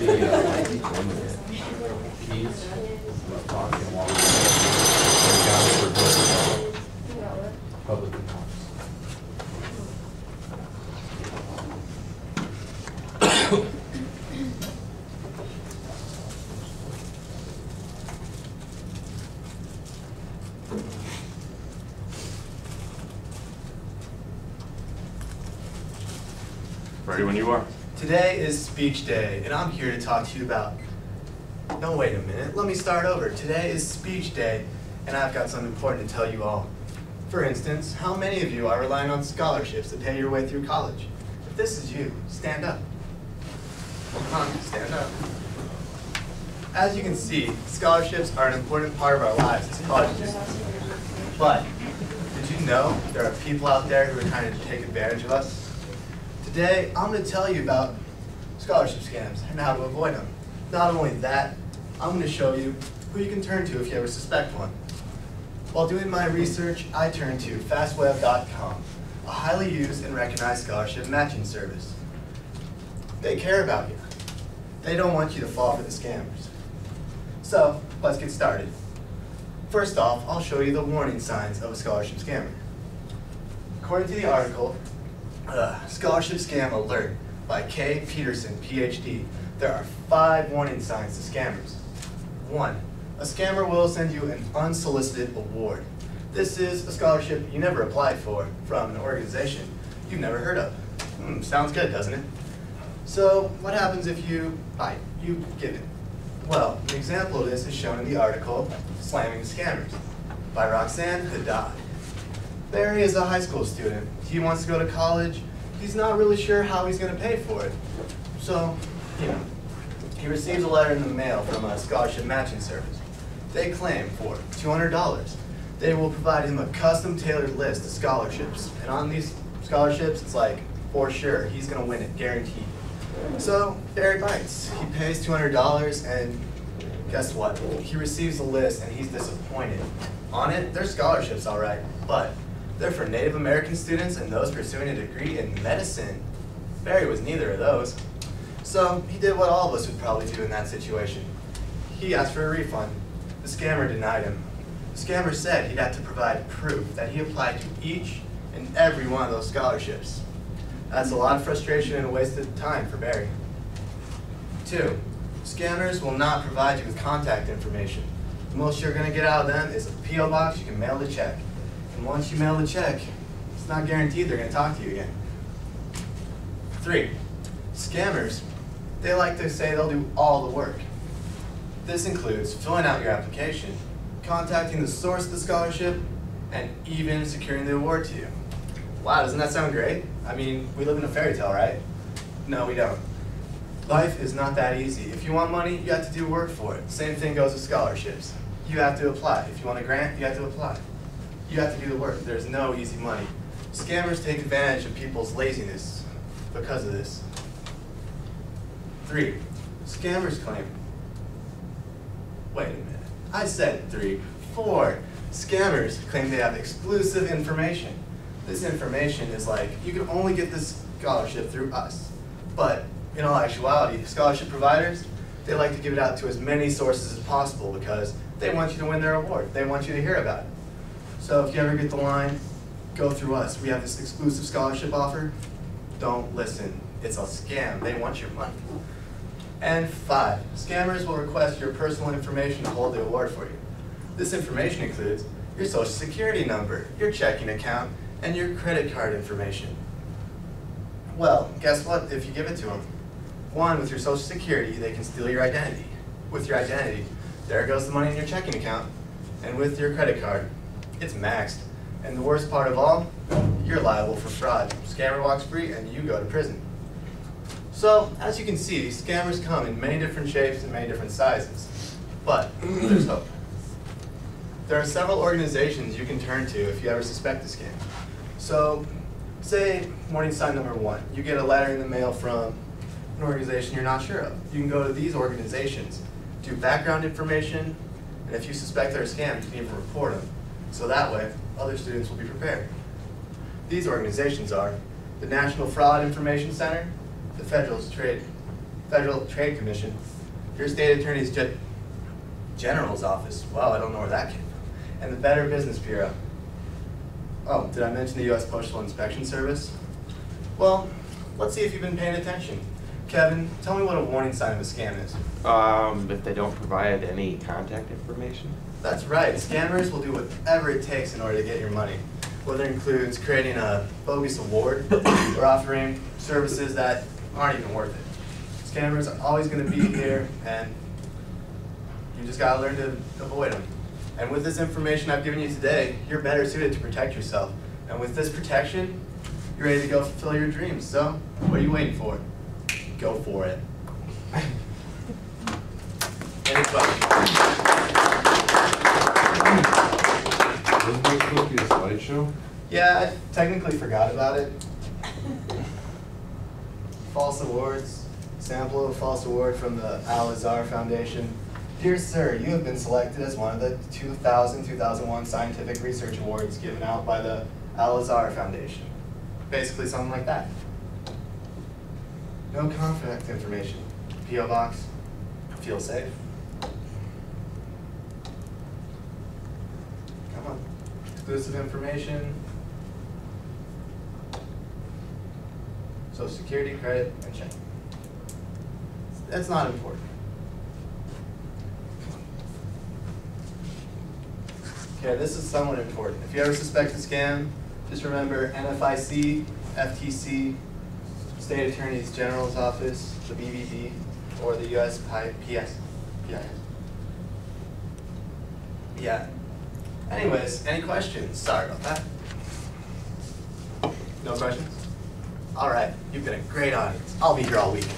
keys, talking while we're down for public comments. Ready when you are. Today is speech day, and I'm here to talk to you about... No, wait a minute. Let me start over. Today is speech day, and I've got something important to tell you all. For instance, how many of you are relying on scholarships to pay your way through college? If this is you, stand up. Come on, stand up. As you can see, scholarships are an important part of our lives as college students. But, did you know there are people out there who are trying to take advantage of us? Today, I'm going to tell you about scholarship scams and how to avoid them. Not only that, I'm going to show you who you can turn to if you ever suspect one. While doing my research, I turned to fastweb.com, a highly used and recognized scholarship matching service. They care about you. They don't want you to fall for the scammers. So, let's get started. First off, I'll show you the warning signs of a scholarship scammer. According to the article, Scholarship Scam Alert by K. Peterson, PhD, there are 5 warning signs to scammers. 1. A scammer will send you an unsolicited award. This is a scholarship you never applied for from an organization you've never heard of. Sounds good, doesn't it? So, what happens if you give it? Well, an example of this is shown in the article, Slamming Scammers, by Roxanne Haddad. Barry is a high school student. He wants to go to college. He's not really sure how he's going to pay for it. So, he receives a letter in the mail from a scholarship matching service. They claim for $200. They will provide him a custom-tailored list of scholarships. And on these scholarships, it's like, for sure, he's going to win it, guaranteed. So, Barry bites. He pays $200, and guess what? He receives a list, and he's disappointed. On it, there's scholarships, all right, but they're for Native American students and those pursuing a degree in medicine. Barry was neither of those. So he did what all of us would probably do in that situation. He asked for a refund. The scammer denied him. The scammer said he'd have to provide proof that he applied to each and every one of those scholarships. That's a lot of frustration and a waste of time for Barry. 2. Scammers will not provide you with contact information. The most you're going to get out of them is a P.O. box you can mail the check. And once you mail the check, it's not guaranteed they're going to talk to you again. 3. Scammers, they like to say they'll do all the work. This includes filling out your application, contacting the source of the scholarship, and even securing the award to you. Wow, doesn't that sound great? I mean, we live in a fairy tale, right? No, we don't. Life is not that easy. If you want money, you have to do work for it. Same thing goes with scholarships. You have to apply. If you want a grant, you have to apply. You have to do the work. There's no easy money. Scammers take advantage of people's laziness because of this. 3. Scammers claim. Wait a minute. I said 3. 4. Scammers claim they have exclusive information. This information is like, you can only get this scholarship through us. But in all actuality, scholarship providers, they like to give it out to as many sources as possible because they want you to win their award. They want you to hear about it. So if you ever get the line, go through us. We have this exclusive scholarship offer. Don't listen. It's a scam. They want your money. And 5, scammers will request your personal information to hold the award for you. This information includes your social security number, your checking account, and your credit card information. Well, guess what if you give it to them? 1, with your social security, they can steal your identity. With your identity, there goes the money in your checking account. And with your credit card, it's maxed. And the worst part of all, you're liable for fraud. Scammer walks free and you go to prison. So, as you can see, scammers come in many different shapes and many different sizes. But there's hope. There are several organizations you can turn to if you ever suspect a scam. So, say warning sign number 1. You get a letter in the mail from an organization you're not sure of. You can go to these organizations, do background information, and if you suspect they're a scam, you can even report them. So that way, other students will be prepared. These organizations are the National Fraud Information Center, the Federal Federal Trade Commission, your state attorney's general's office. Well, I don't know where that came from. And the Better Business Bureau. Oh, did I mention the U.S. Postal Inspection Service? Well, let's see if you've been paying attention. Kevin, tell me what a warning sign of a scam is. If they don't provide any contact information? That's right. Scammers will do whatever it takes in order to get your money, whether it includes creating a bogus award or offering services that aren't even worth it. Scammers are always going to be here, and you just got to learn to avoid them. And with this information I've given you today, you're better suited to protect yourself. And with this protection, you're ready to go fulfill your dreams. So, what are you waiting for? Go for it. Any questions? Wasn't this supposed to be a slideshow? Yeah, I technically forgot about it. False awards. Sample of a false award from the Al-Azhar Foundation. Dear sir, you have been selected as one of the 2000-2001 Scientific Research Awards given out by the Al-Azhar Foundation. Basically something like that. No contact information. P.O. Box. Feel safe. Come on. Exclusive information. Social Security, credit, and check. That's not important. Okay, this is somewhat important. If you ever suspect a scam, just remember NFIC, FTC, State Attorney General's Office, the BBB, or the USPS. Yeah. Anyways, any questions? Sorry about that. No questions? All right, you've been a great audience. I'll be here all week.